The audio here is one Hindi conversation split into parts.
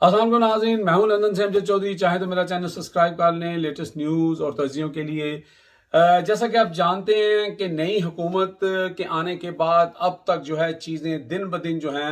अस्सलाम वालेकुम नाज़रीन, मैं हूं लंदन से अमजद चौधरी। चाहे तो मेरा चैनल सब्सक्राइब कर लें लेटेस्ट न्यूज़ और तज्जियों के लिए। जैसा कि आप जानते हैं कि नई हुकूमत के आने के बाद अब तक जो है चीज़ें दिन ब दिन जो हैं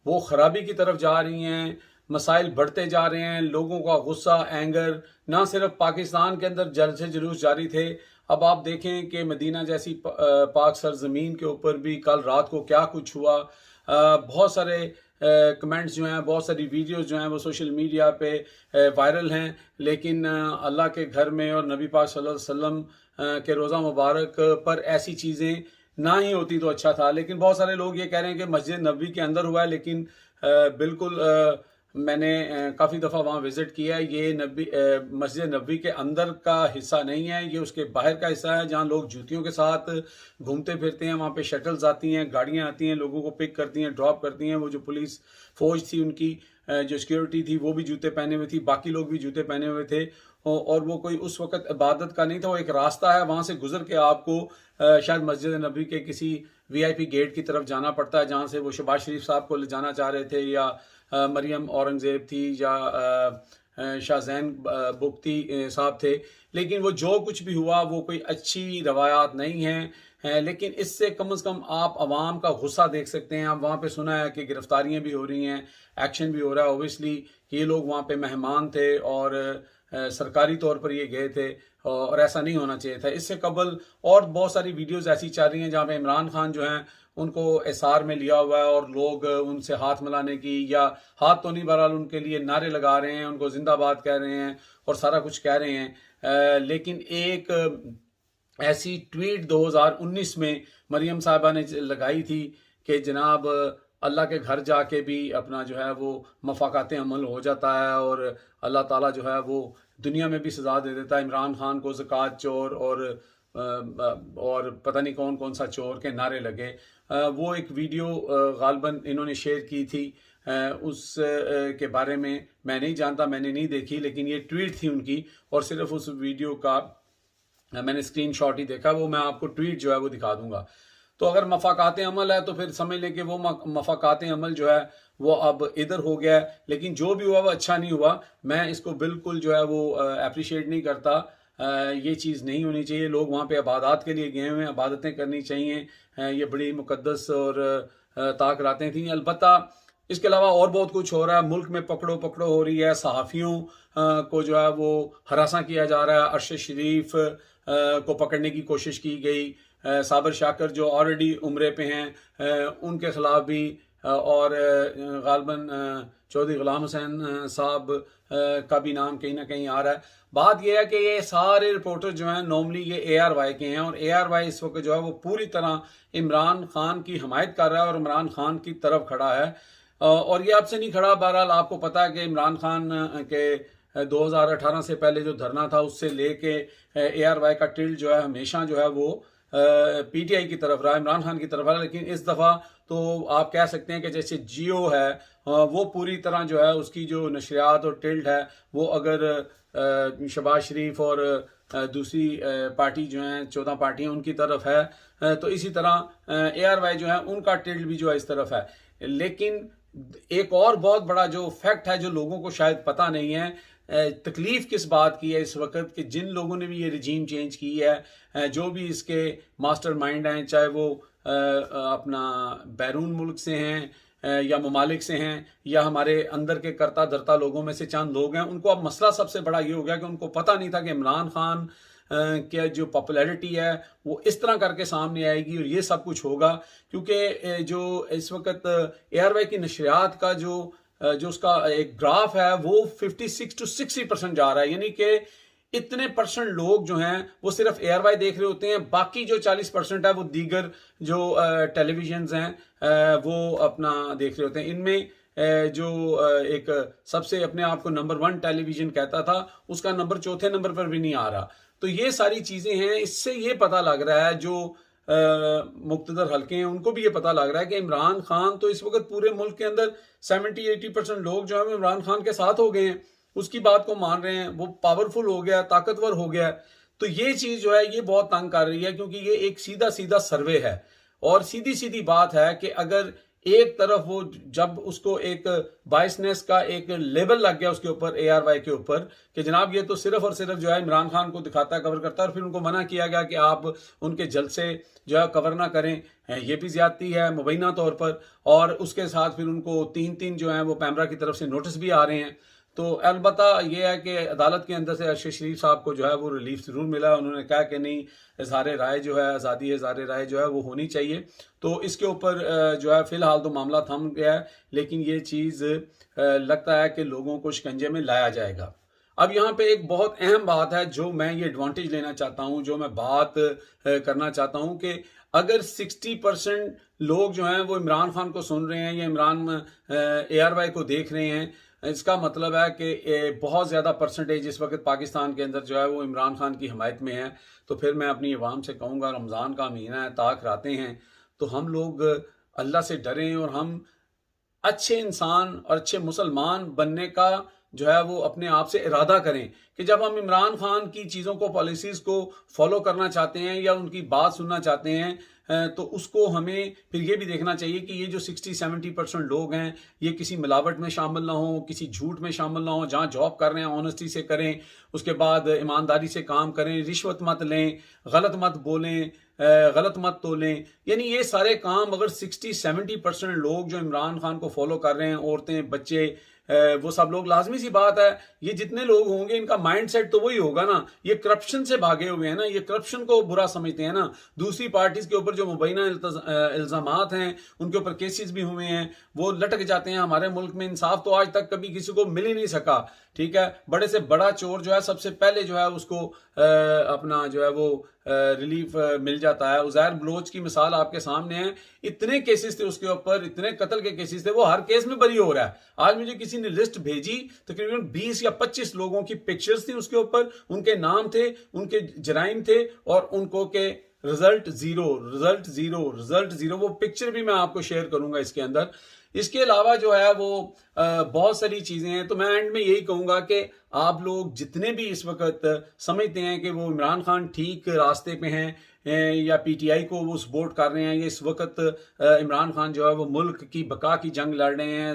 वो ख़राबी की तरफ जा रही हैं। मसाइल बढ़ते जा रहे हैं, लोगों का गुस्सा, एंगर ना सिर्फ पाकिस्तान के अंदर जलसे जुलूस जारी थे। अब आप देखें कि मदीना जैसी पाक सरजमीन के ऊपर भी कल रात को क्या कुछ हुआ। बहुत सारे कमेंट्स जो हैं, बहुत सारी वीडियोस जो हैं वो सोशल मीडिया पे वायरल हैं। लेकिन अल्लाह के घर में और नबी पाक सल्लल्लाहु अलैहि वसल्लम के रोज़ा मुबारक पर ऐसी चीज़ें ना ही होती तो अच्छा था। लेकिन बहुत सारे लोग ये कह रहे हैं कि मस्जिद नबवी के अंदर हुआ है, लेकिन बिल्कुल मैंने काफ़ी दफ़ा वहाँ विज़िट किया है। ये मस्जिद नबवी के अंदर का हिस्सा नहीं है, ये उसके बाहर का हिस्सा है जहाँ लोग जूतियों के साथ घूमते फिरते हैं। वहाँ पे शटल्स आती हैं, गाड़ियाँ आती हैं, लोगों को पिक करती हैं, ड्रॉप करती हैं। वो जो पुलिस फौज थी उनकी जो सिक्योरिटी थी वो भी जूते पहने हुए थी, बाकी लोग भी जूते पहने हुए थे। और वो कोई उस वक़्त इबादत का नहीं था, वो एक रास्ता है, वहाँ से गुजर के आपको शायद मस्जिद नबवी के किसी वीआईपी गेट की तरफ जाना पड़ता है, जहाँ से वो शहबाज शरीफ साहब को ले जाना चाह रहे थे, या मरियम औरंगज़ेब थी, या शाहजैन बुख्ती साहब थे। लेकिन वो जो कुछ भी हुआ वो कोई अच्छी रवायात नहीं है। लेकिन इससे कम से कम आप अवाम का गुस्सा देख सकते हैं। आप वहाँ पे सुना है कि गिरफ्तारियाँ भी हो रही हैं, एक्शन भी हो रहा है। ओबियसली ये लोग वहाँ पे मेहमान थे और सरकारी तौर पर ये गए थे, और ऐसा नहीं होना चाहिए था। इससे कबल और बहुत सारी वीडियोस ऐसी चल रही हैं जहाँ पे इमरान खान जो हैं उनको एसआर में लिया हुआ है और लोग उनसे हाथ मिलाने की, या हाथ तो नहीं, बहरहाल उनके लिए नारे लगा रहे हैं, उनको जिंदाबाद कह रहे हैं और सारा कुछ कह रहे हैं। लेकिन एक ऐसी ट्वीट 2019 में मरियम साहिबा ने लगाई थी कि जनाब अल्लाह के घर जाके भी अपना जो है वो मफाकात अमल हो जाता है, और अल्लाह ताला जो है वो दुनिया में भी सज़ा दे देता है। इमरान खान को ज़कात चोर और पता नहीं कौन कौन सा चोर के नारे लगे। वो एक वीडियो गालबन इन्होंने शेयर की थी, उस के बारे में मैं नहीं जानता, मैंने नहीं देखी, लेकिन ये ट्वीट थी उनकी, और सिर्फ उस वीडियो का मैंने स्क्रीनशॉट ही देखा। वो मैं आपको ट्वीट जो है वो दिखा दूंगा। तो अगर मफाकात अमल है तो फिर समझ लें कि वो मफाकात अमल जो है वो अब इधर हो गया है। लेकिन जो भी हुआ वो अच्छा नहीं हुआ। मैं इसको बिल्कुल जो है वो अप्रिशिएट नहीं करता। ये चीज़ नहीं होनी चाहिए। लोग वहाँ पे इबादत के लिए गए हुए हैं, इबादतें करनी चाहिए। ये बड़ी मुकद्दस और ताक रातें थी। अलबत्ता इसके अलावा और बहुत कुछ हो रहा है। मुल्क में पकड़ो पकड़ो हो रही है, सहाफ़ियों को जो है वो हरासा किया जा रहा है। अरशद शरीफ को पकड़ने की कोशिश की गई। साबर शाकर जो ऑलरेडी उम्रे पे हैं उनके खिलाफ भी, और गालबन चौधरी गुलाम हुसैन साहब का भी नाम कहीं ना कहीं आ रहा है। बात यह है कि ये सारे रिपोर्टर जो हैं नॉर्मली ये ARY के हैं, और ARY इस वक्त जो है वो पूरी तरह इमरान खान की हमायत कर रहा है और इमरान खान की तरफ खड़ा है। और ये आपसे नहीं खड़ा। बहरहाल आपको पता है कि इमरान खान के 2018 से पहले जो धरना था उससे लेके ARY का टिल्ड जो है हमेशा जो है वो PTI की तरफ रहा, इमरान खान की तरफ रहा। लेकिन इस दफ़ा तो आप कह सकते हैं कि जैसे जियो है वो पूरी तरह जो है उसकी जो नशरियात और टिल्ड है वो अगर शहबाज शरीफ और दूसरी पार्टी जो हैं 14 पार्टियां उनकी तरफ है, तो इसी तरह ARY जो है उनका टिल्ड भी जो है इस तरफ है। लेकिन एक और बहुत बड़ा जो फैक्ट है जो लोगों को शायद पता नहीं है, तकलीफ किस बात की है इस वक्त, कि जिन लोगों ने भी ये रिजीम चेंज की है, जो भी इसके मास्टरमाइंड हैं, चाहे वो अपना बैरून मुल्क से हैं या ममालिक से हैं या हमारे अंदर के करता धरता लोगों में से चंद लोग हैं, उनको अब मसला सबसे बड़ा ये हो गया कि उनको पता नहीं था कि इमरान खान की जो पॉपुलैरिटी है वो इस तरह करके सामने आएगी और ये सब कुछ होगा। क्योंकि जो इस वक्त ARY की नशरियात का जो उसका एक ग्राफ है वो 56 to 60% जा रहा है। यानी कि इतने परसेंट लोग जो हैं वो सिर्फ ARY देख रहे होते हैं, बाकी जो 40% है वो दीगर जो टेलीविजन हैं वो अपना देख रहे होते हैं। इनमें जो एक सबसे अपने आप को नंबर 1 टेलीविजन कहता था उसका नंबर 4थे नंबर पर भी नहीं आ रहा। तो ये सारी चीज़ें हैं। इससे ये पता लग रहा है जो मुक्तदर हल्के हैं उनको भी ये पता लग रहा है कि इमरान खान तो इस वक्त पूरे मुल्क के अंदर 70-80% लोग जो है इमरान खान के साथ हो गए हैं, उसकी बात को मान रहे हैं, वो पावरफुल हो गया, ताकतवर हो गया। तो ये चीज़ जो है ये बहुत तंग कर रही है, क्योंकि ये एक सीधा सीधा सर्वे है और सीधी सीधी बात है कि अगर एक तरफ वो जब उसको एक बाइसनेस का एक लेबल लग गया उसके ऊपर, ARY के ऊपर, कि जनाब ये तो सिर्फ और सिर्फ जो है इमरान खान को दिखाता है, कवर करता है, और फिर उनको मना किया गया कि आप उनके जलसे जो है कवर ना करें, ये भी ज्यादती है मुबैना तौर पर। और उसके साथ फिर उनको 3-3 जो है वो पैमरा की तरफ से नोटिस भी आ रहे हैं। तो अलबत्ता ये है कि अदालत के अंदर से अरशद शरीफ साहब को जो है वो रिलीफ जरूर मिला। उन्होंने कहा कि नहीं, इजहार राय जो है, आज़ादी इजहार राय जो है वो होनी चाहिए। तो इसके ऊपर जो है फिलहाल तो मामला थम गया है, लेकिन ये चीज़ लगता है कि लोगों को शिकंजे में लाया जाएगा। अब यहाँ पे एक बहुत अहम बात है जो मैं ये एडवांटेज लेना चाहता हूँ, जो मैं बात करना चाहता हूँ कि अगर 60% लोग जो हैं वो इमरान खान को सुन रहे हैं या इमरान ARY को देख रहे हैं, इसका मतलब है कि बहुत ज़्यादा परसेंटेज इस वक्त पाकिस्तान के अंदर जो है वो इमरान खान की हमायत में है। तो फिर मैं अपनी अवाम से कहूँगा, रमज़ान का महीना है, ताक रातें हैं, तो हम लोग अल्लाह से डरें और हम अच्छे इंसान और अच्छे मुसलमान बनने का जो है वो अपने आप से इरादा करें कि जब हम इमरान खान की चीज़ों को, पॉलिसीज़ को फॉलो करना चाहते हैं या उनकी बात सुनना चाहते हैं, तो उसको हमें फिर ये भी देखना चाहिए कि ये जो 60-70% लोग हैं ये किसी मिलावट में शामिल ना हो, किसी झूठ में शामिल ना हो। जहाँ जॉब कर रहे हैं ऑनेस्टी से करें, उसके बाद ईमानदारी से काम करें, रिश्वत मत लें, गलत मत बोलें, गलत मत तोलें। यानी ये सारे काम अगर 60-70% लोग जो इमरान खान को फॉलो कर रहे हैं, औरतें, बच्चे, वो सब लोग, लाजमी सी बात है ये जितने लोग होंगे इनका माइंडसेट तो वही होगा ना। ये करप्शन से भागे हुए हैं ना, ये करप्शन को बुरा समझते हैं ना। दूसरी पार्टीज के ऊपर जो मुबैना इल्जामात हैं, उनके ऊपर केसेस भी हुए हैं, वो लटक जाते हैं। हमारे मुल्क में इंसाफ तो आज तक कभी किसी को मिल ही नहीं सका। ठीक है, बड़े से बड़ा चोर जो है सबसे पहले जो है उसको अपना जो है वो रिलीफ मिल जाता है। उज़ैर बलोच की मिसाल आपके सामने है, इतने केसेस थे उसके ऊपर, इतने कत्ल के केसेस थे, वो हर केस में बरी हो रहा है। आज मुझे किसी ने लिस्ट भेजी, तकरीबन 20 या 25 लोगों की पिक्चर्स थी उसके ऊपर, उनके नाम थे, उनके जराइम थे, और उनको के result zero, result zero, result zero. वो पिक्चर भी मैं आपको शेयर करूंगा इसके अंदर। इसके अलावा जो है वो बहुत सारी चीज़ें हैं। तो मैं एंड में यही कहूँगा कि आप लोग जितने भी इस वक्त समझते हैं कि वो इमरान खान ठीक रास्ते पे हैं या PTI को वो सपोर्ट कर रहे हैं, या इस वक्त इमरान खान जो है वो मुल्क की बका की जंग लड़ रहे हैं,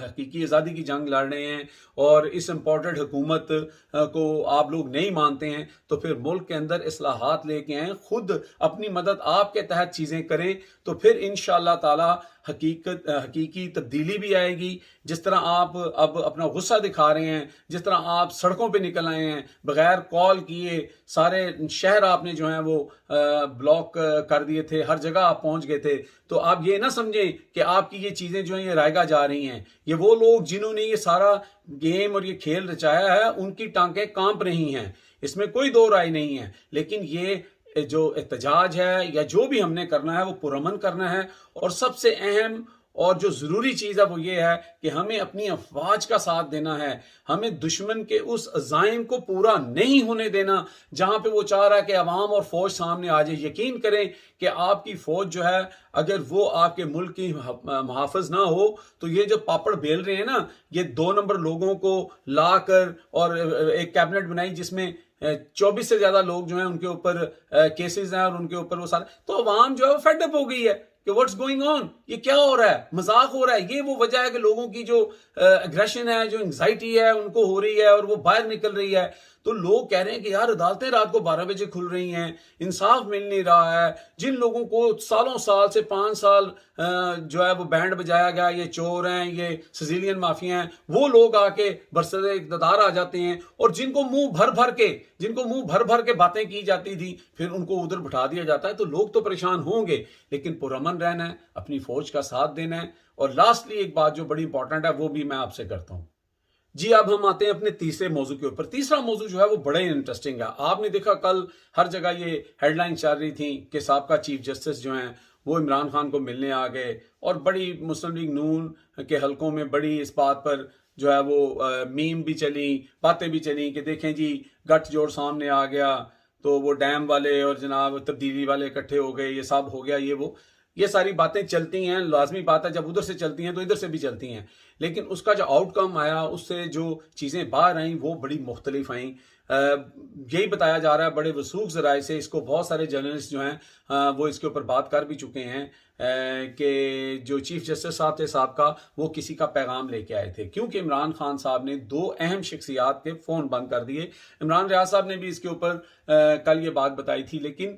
हकीकी आज़ादी की जंग लड़ रहे हैं, और इस इम्पोर्टेड हुकूमत को आप लोग नहीं मानते हैं, तो फिर मुल्क के अंदर इस्लाहात लेके आएँ, खुद अपनी मदद आपके तहत चीज़ें करें, तो फिर इंशाअल्लाह ताला हकीकी तब्दीली भी आएगी। जिस तरह आप अब अपना गुस्सा दिखा रहे हैं, जिस तरह आप सड़कों पे निकल आए हैं, बगैर कॉल किए सारे शहर आपने जो है वो ब्लॉक कर दिए थे, हर जगह आप पहुंच गए थे, तो आप ये ना समझें कि आपकी ये चीज़ें जो हैं ये रायगा जा रही हैं। ये वो लोग जिन्होंने ये सारा गेम और ये खेल रचाया है, उनकी टांकें कांप रही हैं, इसमें कोई दो राय नहीं है। लेकिन ये जो एहतजाज है या जो भी हमने करना है वो पुरअमन करना है, और सबसे अहम और जो ज़रूरी चीज़ है वो ये है कि हमें अपनी अफवाज का साथ देना है। हमें दुश्मन के उस अज़ाइम को पूरा नहीं होने देना जहाँ पे वो चाह रहा है कि अवाम और फौज सामने आ जाए। यकीन करें कि आपकी फौज जो है, अगर वो आपके मुल्क की मुहाफ़िज ना हो, तो ये जो पापड़ बेल रहे हैं ना, ये 2 नंबर लोगों को लाकर और एक कैबिनेट बनाई जिसमें 24 से ज्यादा लोग जो हैं उनके ऊपर केसेस हैं, और उनके ऊपर वो सारे, तो अवाम जो है वो फेडअप हो गई है कि व्हाट्स गोइंग ऑन, ये क्या हो रहा है, मजाक हो रहा है। ये वो वजह है कि लोगों की जो एग्रेशन है, जो एंग्जाइटी है उनको हो रही है, और वो बाहर निकल रही है। तो लोग कह रहे हैं कि यार अदालतें रात को 12 बजे खुल रही हैं, इंसाफ मिल नहीं रहा है। जिन लोगों को सालों साल से 5 साल जो है वो बैंड बजाया गया, ये चोर हैं, ये सिजिलियन माफिया हैं, वो लोग आके बरसरे इक़्तिदार आ जाते हैं, और जिनको मुंह भर भर के बातें की जाती थी, फिर उनको उधर बिठा दिया जाता है। तो लोग तो परेशान होंगे, लेकिन पुरअमन रहना है, अपनी फौज का साथ देना है। और लास्टली एक बात जो बड़ी इंपॉर्टेंट है वो भी मैं आपसे करता हूं जी। अब हम आते हैं अपने तीसरे मौजू के ऊपर। तीसरा मौजू जो है वो बड़ा ही इंटरेस्टिंग है। आपने देखा कल हर जगह ये हेडलाइन चल रही थी कि साबका चीफ जस्टिस जो हैं वो इमरान खान को मिलने आ गए, और बड़ी मुस्लिम लीग नून के हलकों में बड़ी इस बात पर जो है वो मीम भी चली, बातें भी चली कि देखें जी गठजोड़ सामने आ गया, तो वो डैम वाले और जनाब तब्दीली वाले इकट्ठे हो गए, ये सब हो गया, ये सारी बातें चलती हैं। लाजमी बात है, जब उधर से चलती हैं तो इधर से भी चलती हैं। लेकिन उसका जो आउटकम आया, उससे जो चीज़ें बाहर आई वो बड़ी मुख्तलिफ आई। यही बताया जा रहा है बड़े वसूख ज़राए से, इसको बहुत सारे जर्नलिस्ट जो हैं वो इसके ऊपर बात कर भी चुके हैं कि जो चीफ जस्टिस साहब थे साहब वो किसी का पैगाम लेके आए थे, क्योंकि इमरान खान साहब ने 2 अहम शख्सियात के फ़ोन बंद कर दिए। इमरान रियाज साहब ने भी इसके ऊपर कल ये बात बताई थी, लेकिन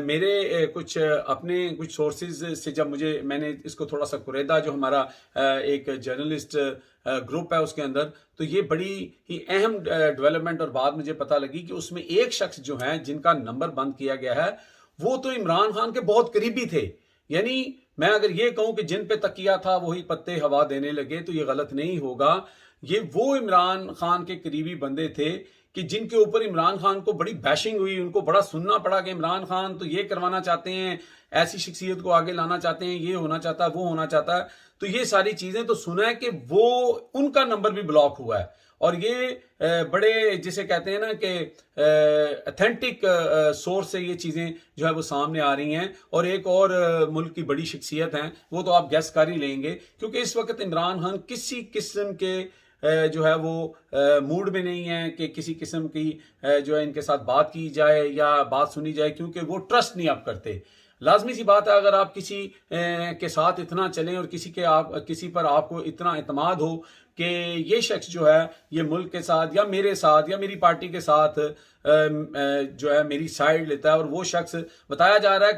मेरे कुछ अपने कुछ सोर्सेज से जब मैंने इसको थोड़ा सा कुरेदा, जो हमारा एक जर्नलिस्ट ग्रुप है उसके अंदर, तो ये बड़ी ही अहम डेवलपमेंट और बात मुझे पता लगी कि उसमें एक शख्स जो है जिनका नंबर बंद किया गया है वो तो इमरान खान के बहुत करीबी थे। यानी मैं अगर ये कहूं कि जिन पे तकिया था वही पत्ते हवा देने लगे तो ये गलत नहीं होगा। ये वो इमरान खान के करीबी बंदे थे कि जिनके ऊपर इमरान खान को बड़ी बैशिंग हुई, उनको बड़ा सुनना पड़ा कि इमरान खान तो ये करवाना चाहते हैं, ऐसी शख्सियत को आगे लाना चाहते हैं, ये होना चाहता है, वो होना चाहता है। तो ये सारी चीजें तो सुना है कि वो उनका नंबर भी ब्लॉक हुआ है, और ये बड़े जिसे कहते हैं ना कि अथेंटिक सोर्स से ये चीज़ें जो है वो सामने आ रही हैं। और एक और मुल्क की बड़ी शख्सियत हैं, वो तो आप गेस कर ही लेंगे, क्योंकि इस वक्त इमरान खान किसी किस्म के जो है वो मूड में नहीं है कि किसी किस्म की जो है इनके साथ बात की जाए या बात सुनी जाए, क्योंकि वो ट्रस्ट नहीं आप करते। लाजमी सी बात है, अगर आप किसी के साथ इतना चलें और किसी पर आपको इतना एतमाद हो कि ये शख्स जो है ये मुल्क के साथ या मेरे साथ या मेरी पार्टी के साथ जो है मेरी साइड लेता है, और वो शख्स बताया जा रहा है कि